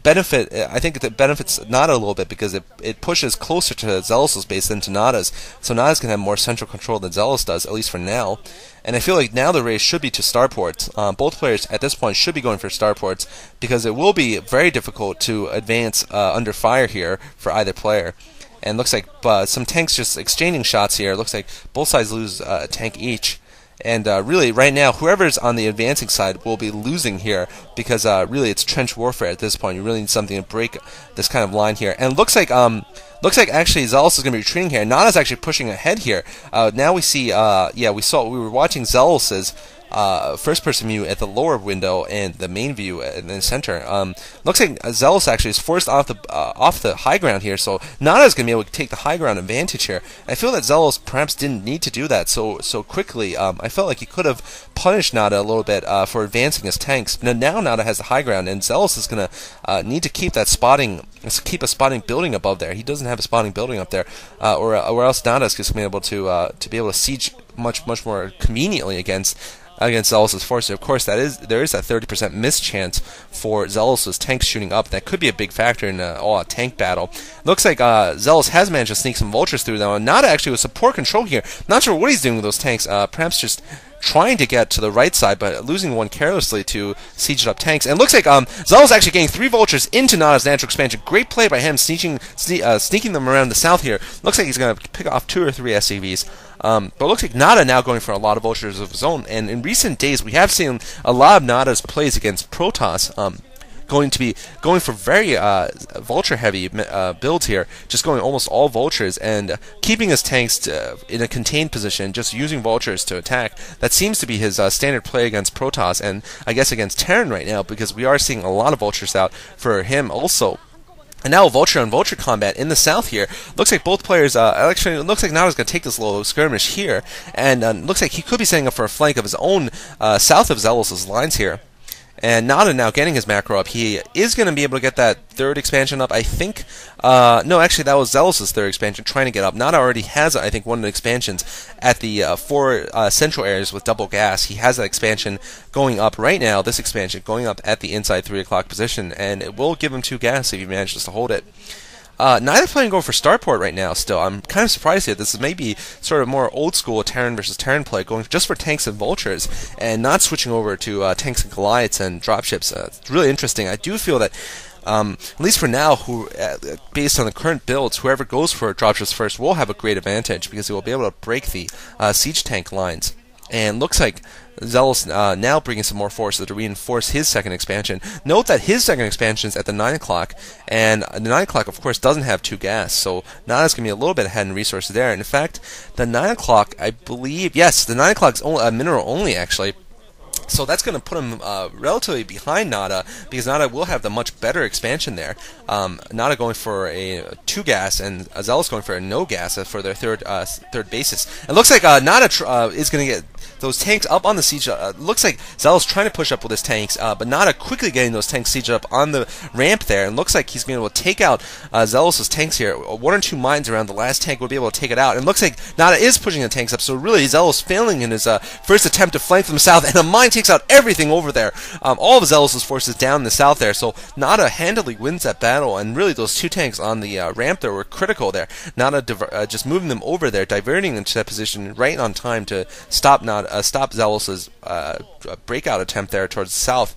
benefit. I think it benefits Nada a little bit because it pushes closer to Xellos' base than to Nada's. So Nada's gonna have more central control than Xellos does, at least for now. And I feel like now the race should be to starports. Both players at this point should be going for starports because it will be very difficult to advance under fire here for either player. And looks like some tanks just exchanging shots here. Looks like both sides lose a tank each. And really, right now, whoever's on the advancing side will be losing here because really it's trench warfare at this point. You really need something to break this kind of line here. And looks like actually Xellos is going to be retreating here. Nana's actually pushing ahead here. Now we see, we were watching Xellos's first-person view at the lower window and the main view in the center. Looks like Xellos actually is forced off the high ground here, so Nada's going to be able to take the high ground advantage here. I feel that Xellos perhaps didn't need to do that so quickly. I felt like he could have punished Nada a little bit for advancing his tanks. Now Nada has the high ground, and Xellos is going to need to keep that spotting. Keep a spotting building above there. He doesn't have a spotting building up there, or else Nada's just going to be able to siege much more conveniently against Xellos' forces. Of course, there is that 30% miss chance for Xellos' tanks shooting up. That could be a big factor in a tank battle. Looks like Xellos has managed to sneak some vultures through though, and Nada actually with support control here. Not sure what he's doing with those tanks. Perhaps just trying to get to the right side, but losing one carelessly to siege up tanks. And it looks like Xellos actually getting 3 vultures into Nada's natural expansion. Great play by him, sneaking them around the south here. Looks like he's going to pick off 2 or 3 SCVs. But it looks like Nada now going for a lot of vultures of his own. And in recent days, we have seen a lot of Nada's plays against Protoss. Going for very vulture-heavy builds here, just going almost all vultures and keeping his tanks in a contained position, just using vultures to attack. That seems to be his standard play against Protoss, and I guess against Terran right now, because we are seeing a lot of vultures out for him also. And now vulture on vulture combat in the south here. Looks like both players, actually, it looks like Nada's going to take this little skirmish here, and looks like he could be setting up for a flank of his own south of Xellos' lines here. And Nada now getting his macro up. He is going to be able to get that 3rd expansion up, I think. No, actually, that was Xellos' 3rd expansion trying to get up. Nada already has, I think, one of the expansions at the 4 central areas with double gas. He has that expansion going up right now, this expansion going up at the inside 3 o'clock position, and it will give him 2 gas if he manages to hold it. Neither playing going for starport right now still. I'm kind of surprised here. This is maybe sort of more old school Terran versus Terran play, going just for tanks and vultures, and not switching over to tanks and Goliaths and dropships. It's really interesting. I do feel that, at least for now, based on the current builds, whoever goes for dropships first will have a great advantage, because they will be able to break the siege tank lines. And looks like Xellos now bringing some more forces to reinforce his 2nd expansion. Note that his 2nd expansion is at the 9 o'clock, and the 9 o'clock, of course, doesn't have 2 gas, so Nada's going to be a little bit ahead in resources there. And in fact, the 9 o'clock, I believe, yes, the 9 o'clock is mineral only, actually. So that's going to put him relatively behind Nada, because Nada will have the much better expansion there. Nada going for a 2 gas, and Xellos going for a no gas for their third basis. It looks like Nada is going to get those tanks up on the siege. Looks like Xellos trying to push up with his tanks, but Nada quickly getting those tanks sieged up on the ramp there, and looks like he's going to be able to take out Xellos' tanks here. 1 or 2 mines around the last tank will be able to take it out, and looks like Nada is pushing the tanks up, so really Xellos failing in his first attempt to flank from the south, and a mine takes out everything over there. All of Xellos' forces down in the south there, so Nada handily wins that battle, and really those 2 tanks on the ramp there were critical there. Nada just moving them over there, diverting them to that position right on time to stop Xellos' breakout attempt there towards the south.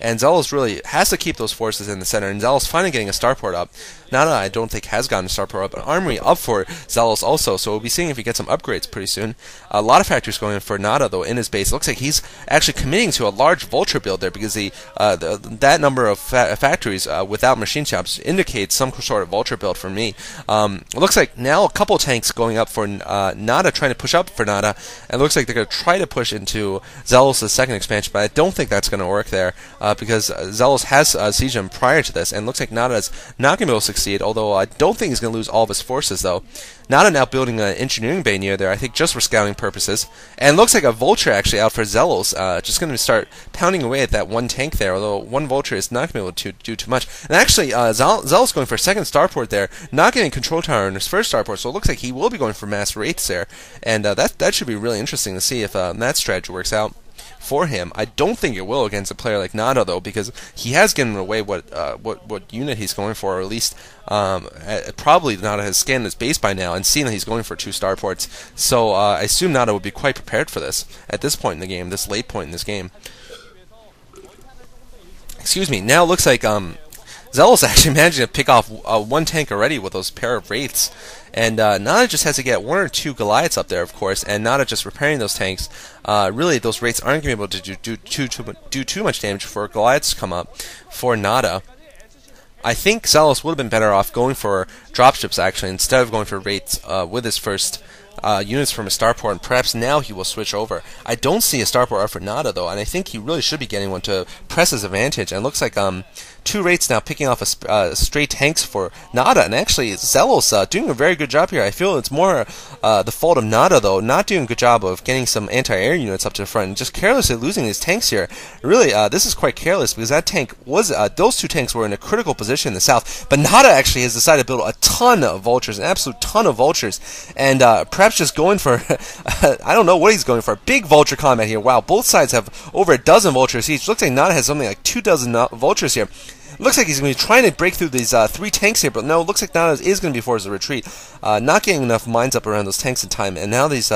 And Xellos really has to keep those forces in the center, and Xellos finally getting a starport up. Nada, I don't think, has gotten a starport up. An armory up for Xellos also, so we'll be seeing if he gets some upgrades pretty soon. A lot of factories going in for Nada, though, in his base. It looks like he's actually committing to a large vulture build there, because that number of factories without machine shops indicates some sort of vulture build for me. It looks like now a couple tanks going up for Nada, trying to push up for Nada. And it looks like they're going to try to push into Xellos' 2nd expansion, but I don't think that's going to work there, because Xellos has sieged him prior to this, and it looks like Nada's not going to be able to succeed, although I don't think he's going to lose all of his forces, though. Nada now building an engineering bay near there, I think just for scouting purposes. And it looks like a vulture actually out for Xellos, just going to start pounding away at that 1 tank there, although 1 vulture is not going to be able to do too much. And actually, Xellos going for a 2nd starport there, not getting control tower in his 1st starport, so it looks like he will be going for mass wraiths there. And that should be really interesting to see if that strategy works out. for him. I don't think it will against a player like Nada, though, because he has given away what unit he's going for, or at least probably Nada has scanned his base by now and seen that he's going for 2 starports. So I assume Nada would be quite prepared for this at this point in the game, this late point in this game. Excuse me. Now it looks like Xellos actually managing to pick off 1 tank already with those pair of Wraiths. And Nada just has to get 1 or 2 Goliaths up there, of course, and Nada just repairing those tanks. Really, those Wraiths aren't going to be able to do too much damage for Goliaths to come up for Nada. I think Xellos would have been better off going for dropships, actually, instead of going for Wraiths with his first units from a starport, and perhaps now he will switch over. I don't see a starport up for Nada, though, and I think he really should be getting one to press his advantage. And it looks like 2 Wraiths now picking off straight tanks for Nada, and actually Xellos doing a very good job here. I feel it's more the fault of Nada, though, not doing a good job of getting some anti-air units up to the front, and just carelessly losing these tanks here. Really, this is quite careless, because that tank was, those 2 tanks were in a critical position in the south, but Nada actually has decided to build a ton of vultures, an absolute ton of vultures, and perhaps just going for, I don't know what he's going for, big vulture combat here. Wow, both sides have over a dozen vultures each. Looks like Nada has something like 2 dozen vultures here. Looks like he's going to be trying to break through these 3 tanks here, but no, it looks like Nada is going to be forced to retreat. Not getting enough mines up around those tanks in time, and now these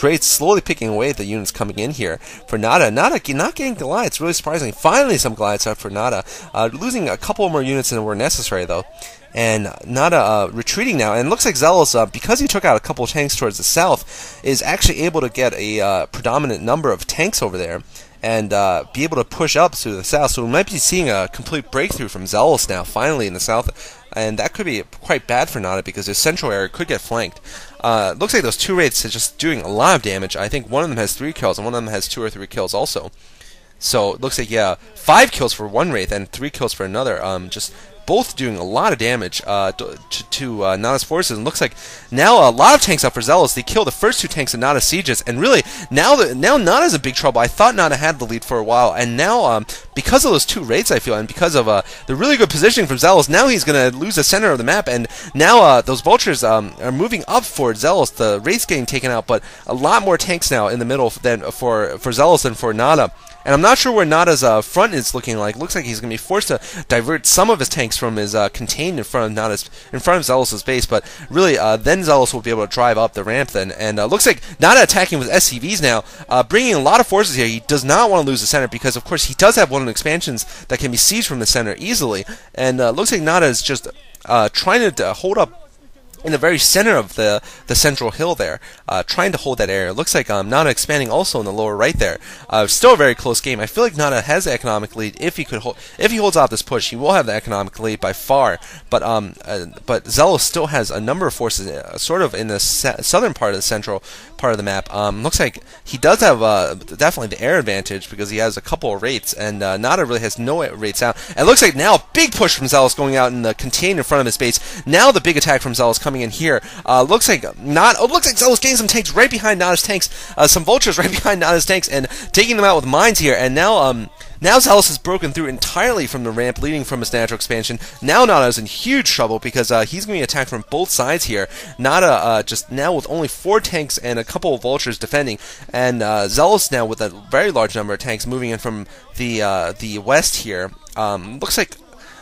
Wraiths slowly picking away at the units coming in here for Nada. Nada not getting Goliaths, really surprising. Finally some Goliaths up for Nada. Losing a couple more units than were necessary, though. And Nada retreating now, and it looks like Xellos, because he took out a couple of tanks towards the south, is actually able to get a predominant number of tanks over there, and be able to push up to the south. So we might be seeing a complete breakthrough from Xellos now, finally, in the south. And that could be quite bad for Nada, because his central area could get flanked. Looks like those 2 Wraiths are just doing a lot of damage. I think one of them has 3 kills, and one of them has 2 or 3 kills also. So it looks like, yeah, 5 kills for one Wraith, and 3 kills for another. Just both doing a lot of damage to Nada's forces. And looks like now a lot of tanks up for Xellos. They kill the first 2 tanks in Nada's sieges, and really now Nada's in big trouble. I thought Nada had the lead for a while, and now because of those 2 Wraiths, I feel, and because of the really good positioning from Xellos, now he's going to lose the center of the map, and now those vultures are moving up for Xellos. The Wraiths getting taken out, but a lot more tanks now in the middle than for Xellos than for Nada. And I'm not sure where Nada's front is looking like. Looks like he's going to be forced to divert some of his tanks from his contained in front of Xellos' base. But really, then Xellos will be able to drive up the ramp then. And looks like Nada attacking with SCVs now, bringing a lot of forces here. He does not want to lose the center, because of course he does have one of the expansions that can be sieged from the center easily. And looks like Nada is just trying to hold up in the very center of the central hill there, trying to hold that area. It looks like Nada expanding also in the lower right there. Still a very close game. I feel like Nada has the economic lead. If he holds off this push, he will have the economic lead by far. But Xellos still has a number of forces, sort of in the southern part of the central part of the map. Looks like he does have definitely the air advantage, because he has a couple of Wraiths, and Nada really has no Wraiths out. And it looks like now a big push from Xellos going out in the contained in front of his base. Now the big attack from Xellos coming in here. Looks like Xellos getting some tanks right behind Nada's tanks, some vultures right behind Nada's tanks, and taking them out with mines here. And now Xellos has broken through entirely from the ramp leading from his natural expansion. Now Nada is in huge trouble, because he's going to be attacked from both sides here. Nada just now with only 4 tanks and a couple of vultures defending, and Xellos now with a very large number of tanks moving in from the west here. Looks like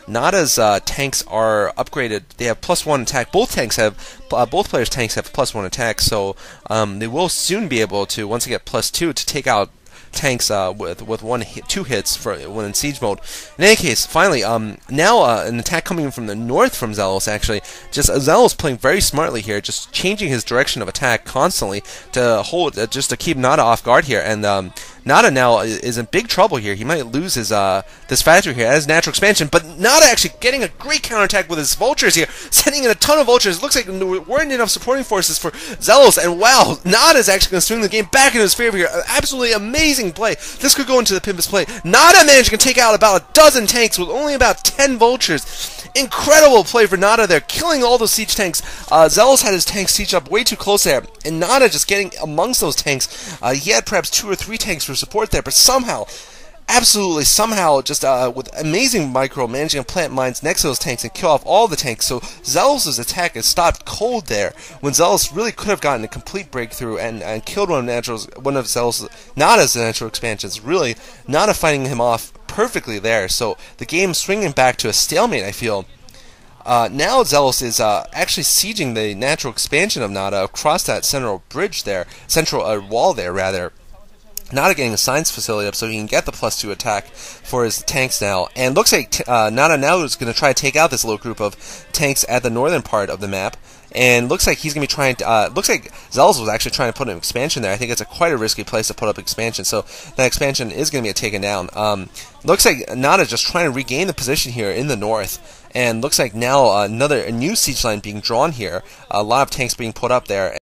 Nada's tanks are upgraded. They have +1 attack. Both players' tanks have +1 attack, so they will soon be able to, once they get +2, to take out tanks with 2 hits for when in siege mode. In any case, finally, now an attack coming from the north from Xellos, actually. Just Xellos playing very smartly here, just changing his direction of attack constantly to hold, just to keep Nada off guard here. And Nada now is in big trouble here. He might lose his this factory here as natural expansion, but Nada actually getting a great counterattack with his vultures here, sending in a ton of vultures. It looks like there weren't enough supporting forces for Xellos, and wow, Nada is actually going to swing the game back in his favor here. Absolutely amazing play. This could go into the Pimpus play. Nada managing to take out about a dozen tanks with only about 10 vultures. Incredible play for Nada there, killing all those siege tanks. Xellos had his tanks siege up way too close there, and Nada just getting amongst those tanks. He had perhaps 2 or 3 tanks for support there, but somehow absolutely somehow just with amazing micro managing to plant mines next to those tanks and kill off all the tanks. So Xellos' attack is stopped cold there when Xellos really could have gotten a complete breakthrough and killed one of Xellos, Nada's natural expansions. Really, Nada fighting him off perfectly there. So the game swinging back to a stalemate, I feel. Now Xellos is actually sieging the natural expansion of Nada across that central bridge there, central wall there rather. Nada getting a science facility up so he can get the +2 attack for his tanks now. And looks like Nada now is going to try to take out this little group of tanks at the northern part of the map. And looks like he's going to be trying to, looks like Xellos was actually trying to put an expansion there. I think it's quite a risky place to put up expansion, so that expansion is going to be taken down. Looks like Nada just trying to regain the position here in the north. And looks like now a new siege line being drawn here. A lot of tanks being put up there.